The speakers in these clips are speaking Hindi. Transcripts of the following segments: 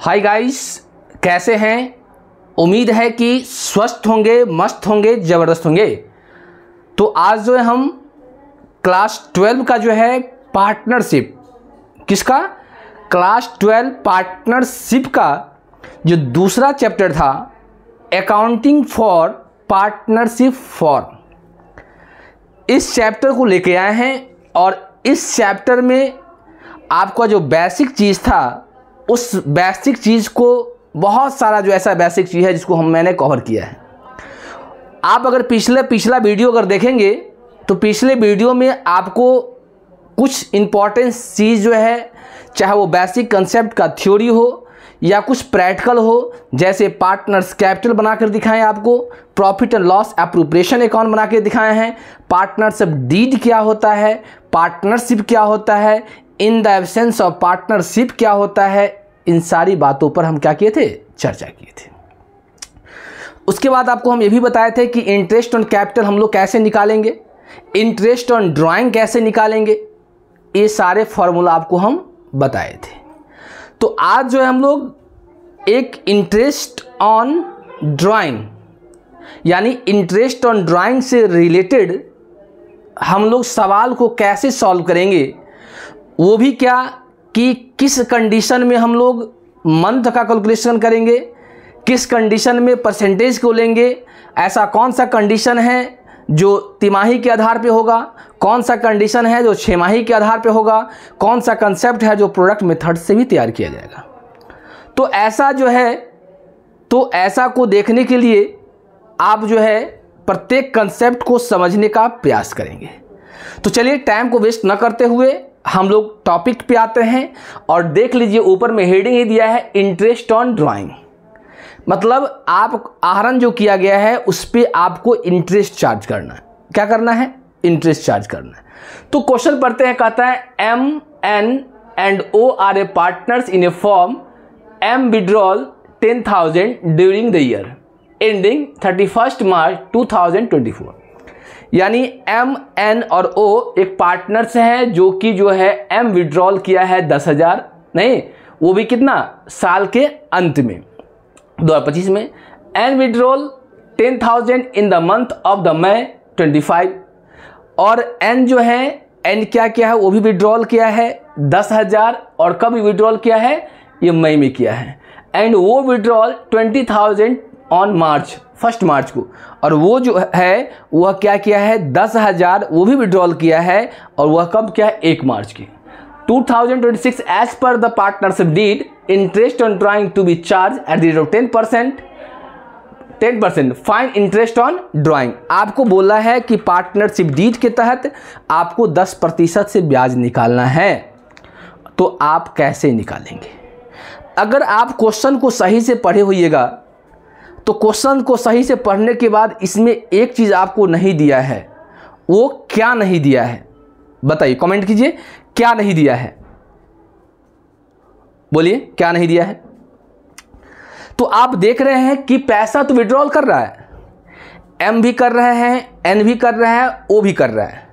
हाय गाइस, कैसे हैं? उम्मीद है कि स्वस्थ होंगे, मस्त होंगे, ज़बरदस्त होंगे। तो आज जो है हम क्लास 12 का जो है पार्टनरशिप, किसका? क्लास 12 पार्टनरशिप का जो दूसरा चैप्टर था, अकाउंटिंग फॉर पार्टनरशिप फॉर्म, इस चैप्टर को लेके आए हैं। और इस चैप्टर में आपका जो बेसिक चीज़ था, उस बेसिक चीज़ को बहुत सारा जो ऐसा बेसिक चीज़ है जिसको मैंने कवर किया है। आप अगर पिछला वीडियो अगर देखेंगे तो पिछले वीडियो में आपको कुछ इम्पॉर्टेंट चीज़ जो है, चाहे वो बेसिक कंसेप्ट का थ्योरी हो या कुछ प्रैक्टिकल हो, जैसे पार्टनर्स कैपिटल बना कर दिखाएं, आपको profit and loss appropriation account बना के दिखाए हैं, पार्टनरशिप डीड क्या होता है, पार्टनरशिप क्या होता है, in the absence of partnership क्या होता है। इन सारी बातों पर हम क्या किए थे? चर्चा किए थे। उसके बाद आपको हम ये भी बताए थे कि इंटरेस्ट ऑन कैपिटल हम लोग कैसे निकालेंगे, इंटरेस्ट ऑन ड्राइंग कैसे निकालेंगे, ये सारे फॉर्मूला आपको हम बताए थे। तो आज जो है हम लोग एक इंटरेस्ट ऑन ड्राइंग यानी इंटरेस्ट ऑन ड्राइंग से रिलेटेड हम लोग सवाल को कैसे सॉल्व करेंगे, वो भी क्या कि किस कंडीशन में हम लोग मंथ का कैलकुलेशन करेंगे, किस कंडीशन में परसेंटेज को लेंगे, ऐसा कौन सा कंडीशन है जो तिमाही के आधार पे होगा, कौन सा कंडीशन है जो छमाही के आधार पे होगा, कौन सा कंसेप्ट है जो प्रोडक्ट मेथड से भी तैयार किया जाएगा। तो ऐसा जो है, तो ऐसा को देखने के लिए आप जो है प्रत्येक कंसेप्ट को समझने का प्रयास करेंगे। तो चलिए टाइम को वेस्ट न करते हुए हम लोग टॉपिक पे आते हैं। और देख लीजिए, ऊपर में हेडिंग ही दिया है इंटरेस्ट ऑन ड्राइंग, मतलब आप आहरण जो किया गया है उस पर आपको इंटरेस्ट चार्ज करना है। क्या करना है? इंटरेस्ट चार्ज करना है। तो क्वेश्चन पढ़ते हैं, कहता है M N and O are a partners in a firm, M withdrawal 10,000 during the year ending 31 March 2024। यानी एम एन और ओ एक पार्टनर्स हैं जो कि जो है एम विड्रॉल किया है 10,000, नहीं वो भी कितना, साल के अंत में 2025 में, N withdrawal 10,000 in the month of the May 25। और एन जो है, एन क्या किया है, वो भी विड्रॉल किया है 10,000, और कब विड्रॉल किया है? ये मई में किया है। एंड वो विड्रॉल 20,000 ऑन मार्च 1 मार्च को, और वो जो है वह क्या किया है 10,000 वो भी विड्रॉल किया है, और वह कब किया है? 1 मार्च की 2026। As per the partnership deed, interest on drawing to be charge at the rate of 10%। Find interest on drawing. आपको बोला है कि पार्टनरशिप डीड के तहत आपको 10% से ब्याज निकालना है। तो आप कैसे निकालेंगे? अगर आप क्वेश्चन को सही से पढ़े होइएगा तो क्वेश्चन को सही से पढ़ने के बाद इसमें एक चीज़ आपको नहीं दिया है। वो क्या नहीं दिया है? बताइए, कमेंट कीजिए, क्या नहीं दिया है? बोलिए, क्या नहीं दिया है? तो आप देख रहे हैं कि पैसा तो विड्रॉल कर रहा है, एम भी कर रहे हैं, एन भी कर रहा है, ओ भी कर रहा है,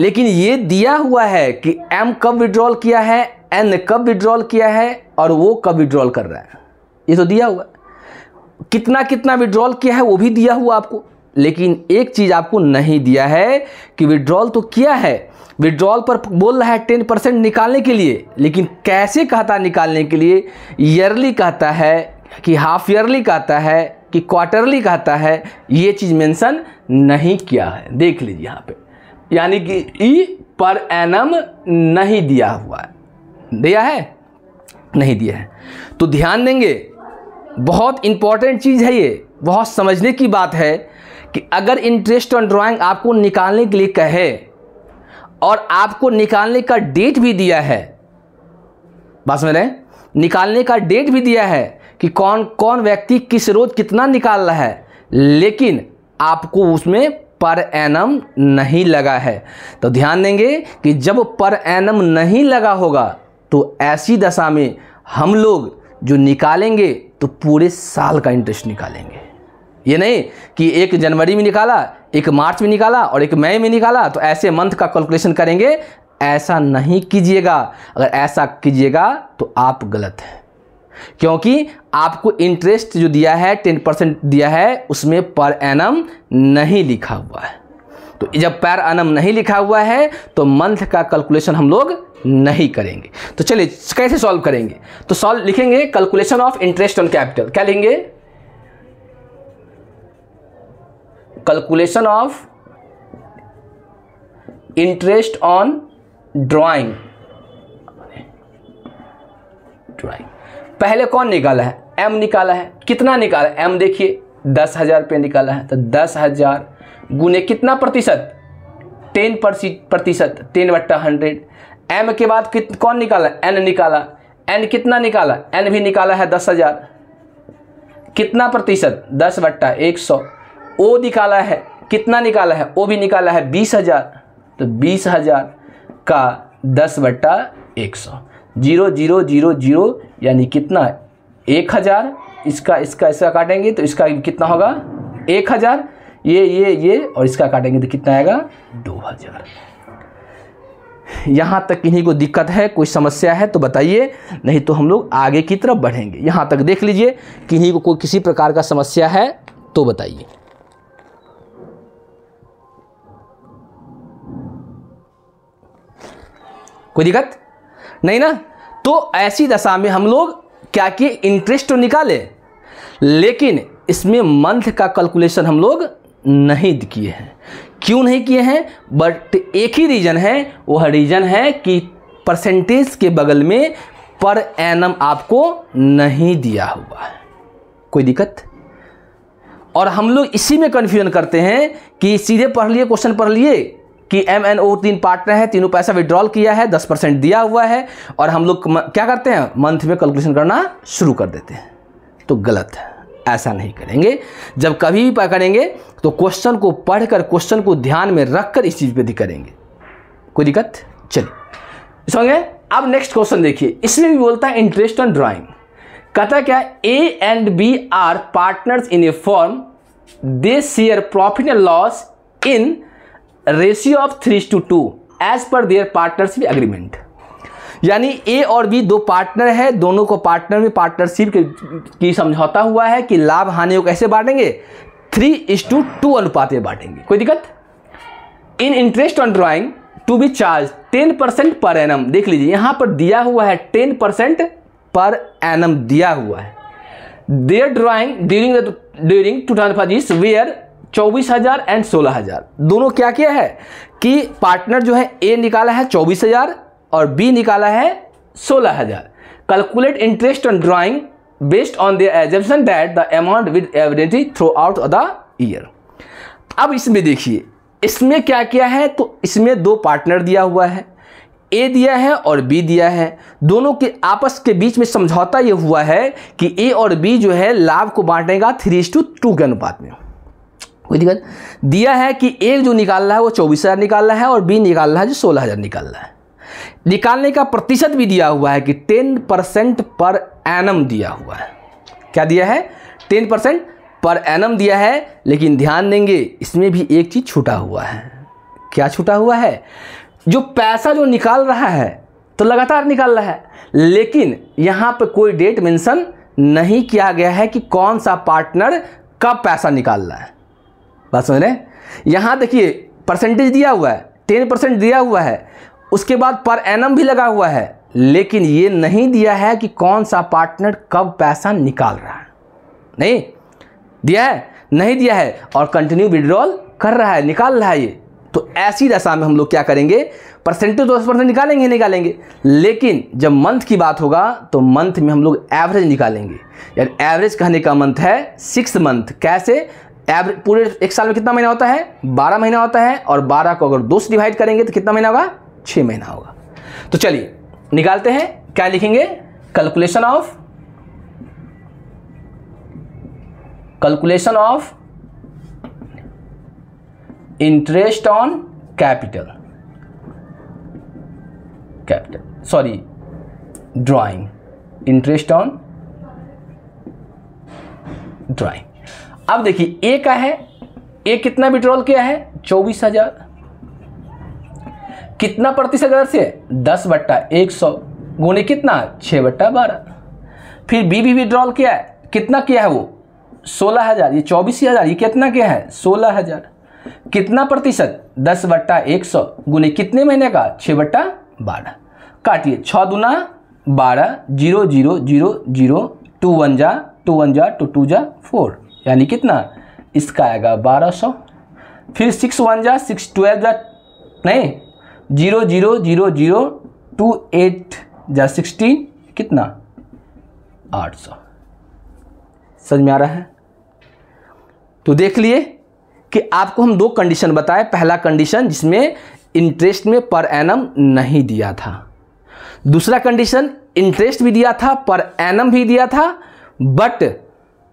लेकिन ये दिया हुआ है कि एम कब विड्रॉल किया है, एन कब विड्रॉल किया है, और वो कब विड्रॉल कर रहा है। ये तो दिया हुआ, कितना कितना विड्रॉल किया है वो भी दिया हुआ आपको। लेकिन एक चीज़ आपको नहीं दिया है कि विड्रॉल तो किया है, विड्रॉल पर बोल रहा है 10% निकालने के लिए, लेकिन कैसे कहता है निकालने के लिए? ईयरली कहता है कि हाफ ईयरली कहता है कि क्वार्टरली कहता है, ये चीज़ मेंशन नहीं किया है। देख लीजिए यहाँ पे, यानी कि ई पर एनम नहीं दिया हुआ है। दिया है? नहीं दिया है। तो ध्यान देंगे, बहुत इंपॉर्टेंट चीज़ है ये, बहुत समझने की बात है कि अगर इंटरेस्ट ऑन ड्राइंग आपको निकालने के लिए कहे और आपको निकालने का डेट भी दिया है, बात समझ रहे हैं, निकालने का डेट भी दिया है कि कौन कौन व्यक्ति किस रोज कितना निकाल रहा है, लेकिन आपको उसमें पर एनम नहीं लगा है। तो ध्यान देंगे कि जब पर एनम नहीं लगा होगा तो ऐसी दशा में हम लोग जो निकालेंगे तो पूरे साल का इंटरेस्ट निकालेंगे। ये नहीं कि 1 जनवरी में निकाला, 1 मार्च में निकाला और 1 मई में निकाला, तो ऐसे मंथ का कैलकुलेशन करेंगे। ऐसा नहीं कीजिएगा। अगर ऐसा कीजिएगा तो आप गलत हैं। क्योंकि आपको इंटरेस्ट जो दिया है 10% दिया है, उसमें पर एनम नहीं लिखा हुआ है। तो जब पर एनम नहीं लिखा हुआ है तो मंथ का कैलकुलेशन हम लोग नहीं करेंगे। तो चलिए कैसे सॉल्व करेंगे, तो सॉल्व लिखेंगे calculation of interest on capital. क्या लिखेंगे, calculation of interest on drawing. पहले कौन निकाला है, एम निकाला है। कितना निकाला है, एम देखिए 10,000 रुपये निकाला है। तो 10,000 गुने कितना प्रतिशत, 10%, 10/100। एम के बाद कौन निकाला, एन निकाला। एन कितना निकाला, एन भी निकाला है 10,000। कितना प्रतिशत, 10/100। ओ निकाला है, कितना निकाला है, ओ भी निकाला है 20,000। तो 20,000 का 10/100, 0 0 0 0 यानी कितना, 1,000। इसका काटेंगे तो इसका कितना होगा 1,000, ये और इसका काटेंगे तो कितना आएगा 2,000। यहाँ तक किन्हीं को दिक्कत है, कोई समस्या है तो बताइए, नहीं तो हम लोग आगे की तरफ बढ़ेंगे। यहाँ तक देख लीजिए, किन्हीं को कोई किसी प्रकार का समस्या है तो बताइए। कोई दिक्कत नहीं ना। तो ऐसी दशा में हम लोग क्या किए, इंटरेस्ट तो निकाले, लेकिन इसमें मंथ का कैलकुलेशन हम लोग नहीं किए हैं। क्यों नहीं किए हैं, बट एक ही रीज़न है, वह रीज़न है कि परसेंटेज के बगल में पर एनम आपको नहीं दिया हुआ है। कोई दिक्कत। और हम लोग इसी में कन्फ्यूजन करते हैं कि सीधे पढ़ लिए, क्वेश्चन पढ़ लिए कि MNO 3 पार्टनर है, तीनों पैसा विड्रॉल किया है, 10% दिया हुआ है, और हम लोग क्या करते हैं, मंथ में कैलकुलेशन करना शुरू कर देते हैं। तो गलत है, ऐसा नहीं करेंगे। जब कभी भी करेंगे तो क्वेश्चन को पढ़कर, क्वेश्चन को ध्यान में रखकर इस चीज़ पे करेंगे। कोई दिक्कत। चलिए समझे। अब नेक्स्ट क्वेश्चन देखिए, इसमें भी बोलता है इंटरेस्ट ऑन ड्राइंग। कहता क्या, A and B are partners in a firm, they share profit and loss in ratio of 3:2 as per their partnership agreement. यानी ए और बी दो पार्टनर है, दोनों को पार्टनर में पार्टनरशिप की समझौता हुआ है कि लाभ हानि को कैसे बांटेंगे, 3:2 अनुपात में बांटेंगे। कोई दिक्कत। In interest on drawing to be charge 10% पर एनम। देख लीजिए यहां पर दिया हुआ है 10% पर एनम दिया हुआ है। Their drawing during 2025 were 24,000 and 16,000। दोनों क्या किया है कि पार्टनर जो है ए निकाला है 24,000 और बी निकाला है 16,000। Calculate interest on drawing based on the assumption that the amount with average through out the year. अब इसमें देखिए, इसमें क्या किया है, तो इसमें दो पार्टनर दिया हुआ है, ए दिया है और बी दिया है। दोनों के आपस के बीच में समझौता ये हुआ है कि ए और बी जो है लाभ को बांटेगा 3:2 के अनुपात में। कोई दिक्कत। दिया है कि ए जो निकाल रहा है वो 24,000 निकाल रहा है और बी निकाल रहा है जो 16,000 निकाल रहा है। निकालने का प्रतिशत भी दिया हुआ है कि 10% पर एनम दिया हुआ है। क्या दिया है, 10% पर एनम दिया है। लेकिन ध्यान देंगे इसमें भी एक चीज़ छूटा हुआ है। क्या छूटा हुआ है, जो पैसा जो निकाल रहा है तो लगातार निकाल रहा है, लेकिन यहाँ पे कोई डेट मेंशन नहीं किया गया है कि कौन सा पार्टनर कब पैसा निकाल रहा है। बात समझ रहे हैं। यहाँ देखिए परसेंटेज दिया हुआ है, 10% दिया हुआ है, उसके बाद पर एनम भी लगा हुआ है, लेकिन ये नहीं दिया है कि कौन सा पार्टनर कब पैसा निकाल रहा है। नहीं दिया है, नहीं दिया है, और कंटिन्यू विड्रॉल कर रहा है, निकाल रहा है ये। तो ऐसी दशा में हम लोग क्या करेंगे, परसेंटेज 10% निकालेंगे, लेकिन जब मंथ की बात होगा तो मंथ में हम लोग एवरेज निकालेंगे। यानी एवरेज कहने का मंथ है 6 मंथ। कैसे, एवरेज पूरे एक साल में कितना महीना होता है, 12 महीना होता है, और 12 को अगर 2 से डिवाइड करेंगे तो कितना महीना होगा, 6 महीना होगा। तो चलिए निकालते हैं। क्या लिखेंगे, calculation of interest on capital, sorry drawing, interest on drawing. अब देखिए ए का है, ए कितना विड्रॉल किया है, 24,000। कितना प्रतिशत दर से, 10/100 गुणे कितना, 6/12। फिर बी भी विड्रॉल किया है, कितना किया है वो 16,000, ये 24,000, ये कितना किया है 16,000। कितना प्रतिशत 10/100 गुने कितने महीने का 6/12। काटिए 6 दूना 12, 0 0 0 0, 2 1 जा 2 1 जा 2 2 जा 4, यानी कितना इसका आएगा 1200। फिर 6 1 जा 6 12 जा नहीं 0 0 0 0, 2 8 जा 16, कितना 800। समझ में आ रहा है? तो देख लिए कि आपको हम दो कंडीशन बताए। पहला कंडीशन जिसमें इंटरेस्ट में पर एनम नहीं दिया था, दूसरा कंडीशन इंटरेस्ट भी दिया था पर एनम भी दिया था, बट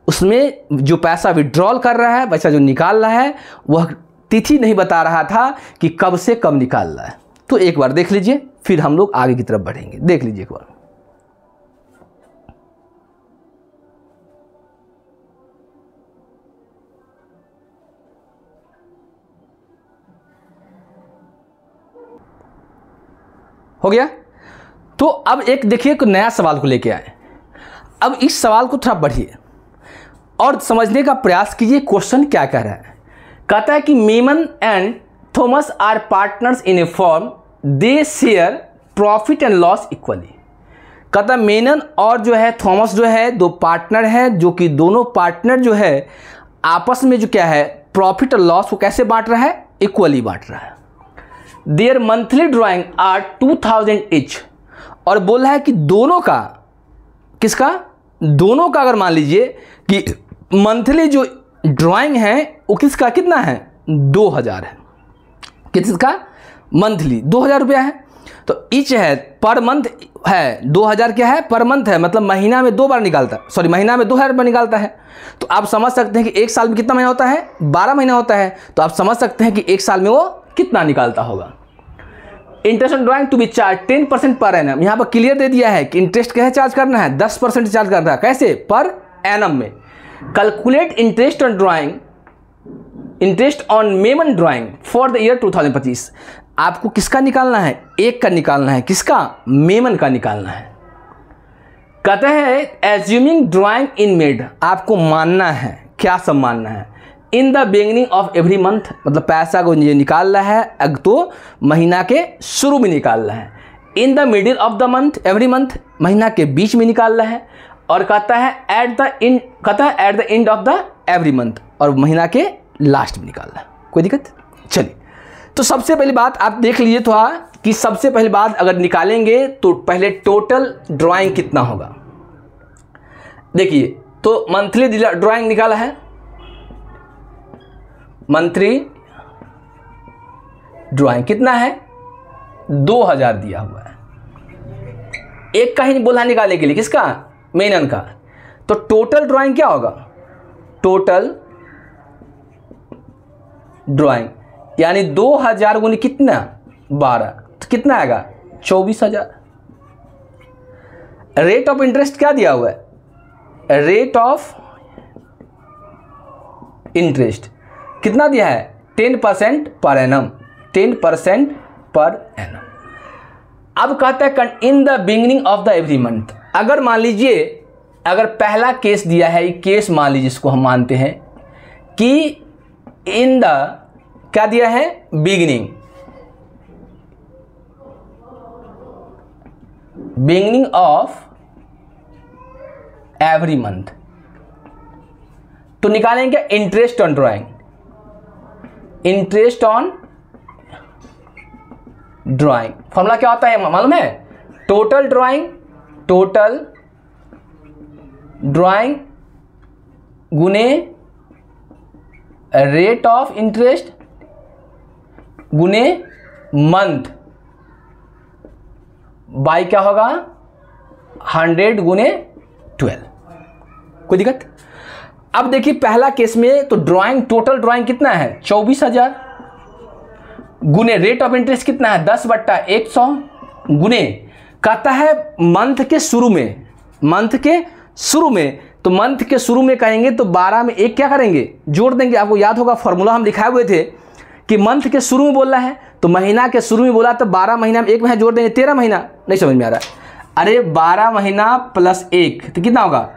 उसमें जो पैसा विड्रॉल कर रहा है, पैसा जो निकाल रहा है, वह तिथि नहीं बता रहा था कि कब से कब निकाल रहा है। तो एक बार देख लीजिए, फिर हम लोग आगे की तरफ बढ़ेंगे। देख लीजिए एक बार। हो गया? तो अब एक देखिए एक नया सवाल को लेके आए। अब इस सवाल को थोड़ा बढ़िए और समझने का प्रयास कीजिए क्वेश्चन क्या कह रहा है। कहता है कि Memon and Thomas are partners in a firm, they share profit and loss equally. कहता है मेनन और जो है थॉमस जो है दो पार्टनर हैं, जो कि दोनों पार्टनर जो है आपस में जो क्या है प्रॉफिट और लॉस को कैसे बांट रहा है, इक्वली बांट रहा है। Their monthly drawing are 2000 each, और बोला है कि दोनों का, किसका, दोनों का अगर मान लीजिए कि मंथली जो ड्राइंग है वो किसका कितना है 2000 है, किसका मंथली 2000 रुपया है। तो इच है पर मंथ है 2000 क्या है पर मंथ है, मतलब महीना में 2 बार निकालता है, सॉरी महीना में 2000 रुपये निकालता है। तो आप समझ सकते हैं कि एक साल में कितना महीना होता है 12 महीना होता है। तो आप समझ सकते हैं कि एक साल में वो कितना निकालता होगा। Interest on drawing to be charge 10% पर एनम, यहाँ पर क्लियर दे दिया है कि इंटरेस्ट कैसे चार्ज करना है 10% चार्ज करना है, कैसे पर एनम में। Calculate interest on drawing, interest on Memon drawing for the year 2025। आपको किसका निकालना है, एक का निकालना है, किसका मेमन का निकालना है। कहते हैं एज्यूमिंग ड्राइंग इन मेड, आपको मानना है, क्या सब मानना है, in the beginning of every month, मतलब पैसा को ये निकाल रहा है अग तो महीना के शुरू में निकाल रहा है। In the middle of the month, every month महीना के बीच में निकाल रहा है। और कहता है एट द एंड, कहता है at the end of the every month, और महीना के लास्ट में निकाल रहा है। कोई दिक्कत? चलिए, तो सबसे पहली बात आप देख लीजिए थोड़ा कि सबसे पहली बात अगर निकालेंगे तो पहले टोटल ड्राइंग कितना होगा। देखिए तो मंथली ड्राइंग निकाला है, मंथली ड्राइंग कितना है 2000 दिया हुआ है। एक का ही बोला निकालने के लिए, किसका, मेनन का। तो टोटल ड्राइंग क्या होगा, टोटल ड्राइंग यानी 2000 गुनी कितना 12, तो कितना आएगा 24,000। रेट ऑफ इंटरेस्ट क्या दिया हुआ है, रेट ऑफ इंटरेस्ट कितना दिया है 10% पर एनम, 10% पर एनम। अब कहता है in the beginning of the every month. अगर मान लीजिए अगर पहला केस दिया है, ये केस मान लीजिए इसको हम मानते हैं कि इन द क्या दिया है beginning, beginning of every month, तो निकालेंगे interest on drawing, interest on drawing. Formula क्या होता है मालूम है, टोटल ड्राइंग, टोटल ड्राइंग गुने रेट ऑफ इंटरेस्ट गुने मंथ बाई क्या होगा 100 गुने 12। कोई दिक्कत? अब देखिए पहला केस में तो ड्राइंग, टोटल ड्राइंग कितना है 24,000 गुने रेट ऑफ इंटरेस्ट कितना है 10/100 गुने, कहता है मंथ के शुरू में, मंथ के शुरू में, तो मंथ के शुरू में कहेंगे तो 12 में एक क्या करेंगे जोड़ देंगे। आपको याद होगा फॉर्मूला हम दिखाए हुए थे कि मंथ के शुरू में बोल रहा है तो महीना के शुरू में बोला तो 12 महीना में एक महीना जोड़ देंगे 13 महीना। नहीं समझ में आ रहा है? अरे 12 महीना प्लस 1 तो कितना होगा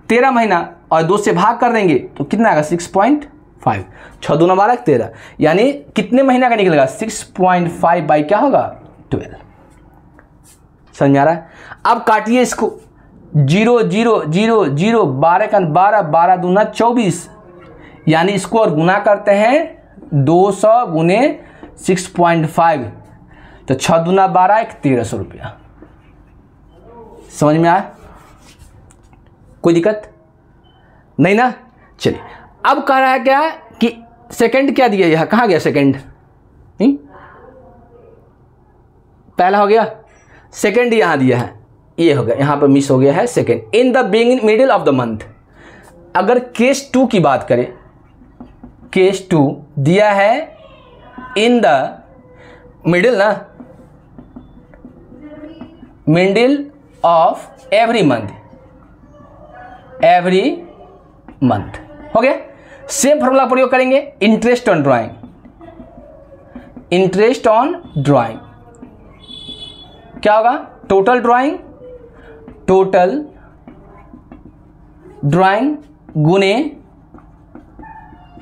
13 महीना, और 2 से भाग कर देंगे तो कितना आएगा 6.5, 6 दूना 12 13, यानी कितने महीना का निकलेगा 6.5 बाई क्या होगा 12। समझ में आ रहा है? अब काटिए इसको, 0 0 0 0 12 का 12, 12 दूना 24, यानी इसको और गुना करते हैं 200 गुने 6.5, तो 6 दूना 12 1300 रुपया। समझ में आया? कोई दिक्कत नहीं ना? चलिए, अब कह रहा है क्या कि सेकंड क्या दिया, यह कहाँ गया सेकंड, पहला हो गया, सेकंड यहाँ दिया है, ये हो गया, यहाँ पर मिस हो गया है second. In the beginning middle of the month, अगर केस 2 की बात करें, केस 2 दिया है इन द मिडिल ना, middle of every month, every month हो गया। सेम फॉर्मूला प्रयोग करेंगे, interest on drawing, interest on drawing क्या होगा, टोटल ड्राइंग, टोटल ड्राइंग गुने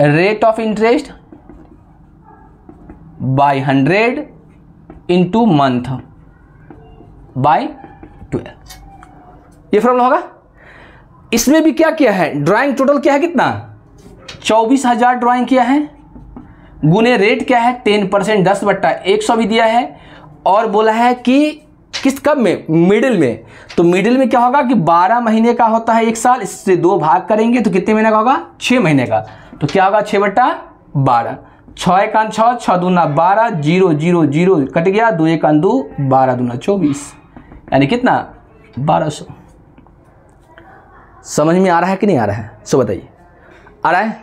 rate of interest by 100 into month by 12, ये फॉर्मूला होगा। इसमें भी क्या किया है, ड्राइंग टोटल क्या है कितना 24,000 ड्राइंग किया है, गुने रेट क्या है 10% 10/100 भी दिया है, और बोला है कि किस कब में, मिडिल में। तो मिडिल में क्या होगा कि 12 महीने का होता है 1 साल, इससे 2 भाग करेंगे तो कितने महीने का होगा 6 महीने का, तो क्या होगा 6/12, 6 1 6, 6 दूना 12, 0 0 0 कट गया, 2 1 2, 12 दूना 24, यानी कितना 1200। समझ में आ रहा है कि नहीं आ रहा है, सो बताइए, आ रहा है?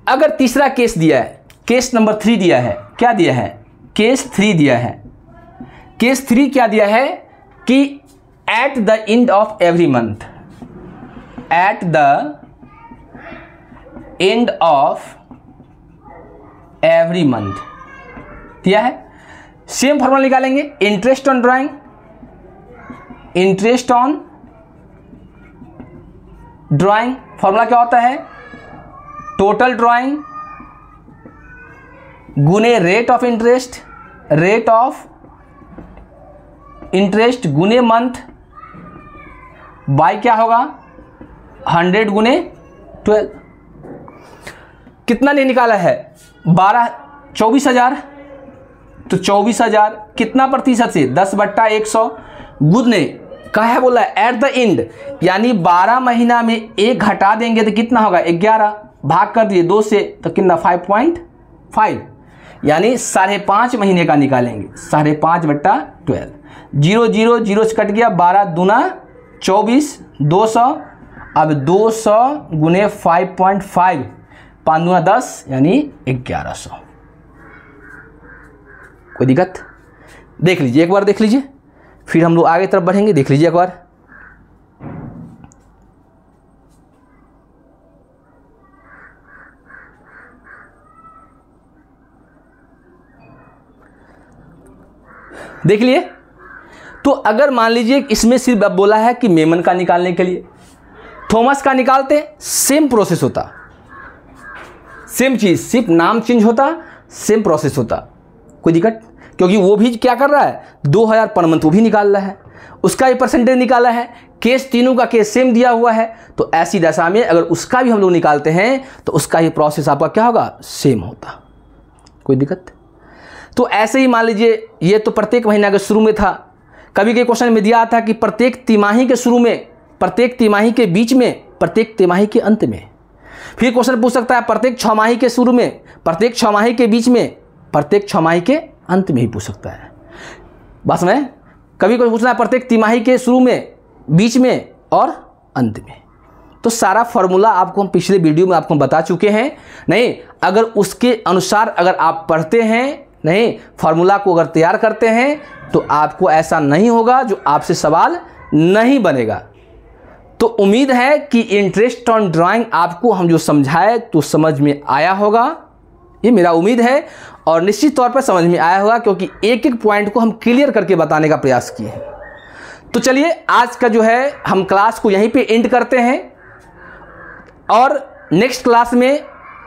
अगर तीसरा केस दिया है, केस नंबर 3 दिया है, क्या दिया है, केस 3 दिया है, केस 3 क्या दिया है कि at the end of every month, at the end of every month दिया है। सेम फॉर्मूला निकालेंगे, interest on drawing, interest on drawing formula क्या होता है, टोटल ड्राइंग गुने rate of interest, rate of interest गुने मंथ बाय क्या होगा 100 गुने 12। कितना नहीं निकाला है 24,000, तो 24,000 कितना प्रतिशत से 10/100 गुने क्या है बोला एट द एंड, यानी 12 महीना में 1 घटा देंगे तो कितना होगा 11, भाग कर दिए 2 से तो कितना 5.5, यानी 5.5 महीने का निकालेंगे, 5.5/12, 0 0 0 से कट गया, 12 दूना 24, 200, अब 200 गुने 5.5, 5 दूना 10 यानी 1100। कोई दिक्कत? देख लीजिए एक बार, देख लीजिए, फिर हम लोग आगे तरफ बढ़ेंगे, देख लीजिए एक बार। देख लिए, तो अगर मान लीजिए इसमें सिर्फ अब बोला है कि मेमन का निकालने के लिए, थॉमस का निकालते सेम प्रोसेस होता, सेम चीज, सिर्फ नाम चेंज होता, सेम प्रोसेस होता, कोई दिक्कत? क्योंकि वो भी क्या कर रहा है 2000 पर मंथ वो भी निकाल रहा है, उसका भी परसेंटेज निकाला है, केस तीनों का केस सेम दिया हुआ है, तो ऐसी दशा में अगर उसका भी हम लोग निकालते हैं तो उसका ही प्रोसेस आपका क्या होगा सेम होता। कोई दिक्कत? तो ऐसे ही मान लीजिए ये तो प्रत्येक महीना के शुरू में था, कभी के क्वेश्चन में दिया था कि प्रत्येक तिमाही के शुरू में, प्रत्येक तिमाही के बीच में, प्रत्येक तिमाही के अंत में। फिर क्वेश्चन पूछ सकता है प्रत्येक 6 माही के शुरू में, प्रत्येक 6 माही के बीच में, प्रत्येक 6 माही के अंत में ही पूछ सकता है। बस में कभी कोई पूछना है प्रत्येक तिमाही के शुरू में, बीच में और अंत में। तो सारा फॉर्मूला आपको हम पिछले वीडियो में आपको बता चुके हैं। नहीं, अगर उसके अनुसार अगर आप पढ़ते हैं, नहीं फार्मूला को अगर तैयार करते हैं तो आपको ऐसा नहीं होगा जो आपसे सवाल नहीं बनेगा। तो उम्मीद है कि इंटरेस्ट ऑन ड्राइंग आपको हम जो समझाए तो समझ में आया होगा, ये मेरा उम्मीद है, और निश्चित तौर पर समझ में आया होगा क्योंकि एक एक पॉइंट को हम क्लियर करके बताने का प्रयास किए हैं। तो चलिए आज का जो है हम क्लास को यहीं पे एंड करते हैं, और नेक्स्ट क्लास में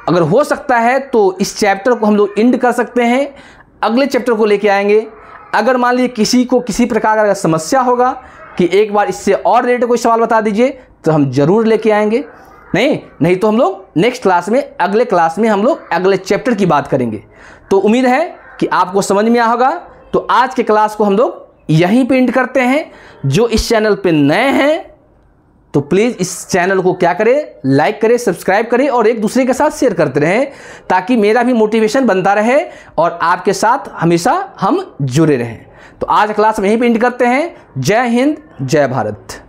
अगर हो सकता है तो इस चैप्टर को हम लोग एंड कर सकते हैं, अगले चैप्टर को लेके आएंगे। अगर मान लीजिए किसी को किसी प्रकार का समस्या होगा कि एक बार इससे और रिलेटेड कोई सवाल बता दीजिए, तो हम जरूर लेके आएंगे। नहीं तो हम लोग नेक्स्ट क्लास में, अगले क्लास में हम लोग अगले चैप्टर की बात करेंगे। तो उम्मीद है कि आपको समझ में आया होगा। तो आज के क्लास को हम लोग यहीं पे एंड करते हैं। जो इस चैनल पे नए हैं तो प्लीज़ इस चैनल को क्या करें, लाइक करें, सब्सक्राइब करें और एक दूसरे के साथ शेयर करते रहें, ताकि मेरा भी मोटिवेशन बनता रहे और आपके साथ हमेशा हम जुड़े रहें। तो आज क्लास में यहीं पे एंड करते हैं। जय हिंद, जय भारत।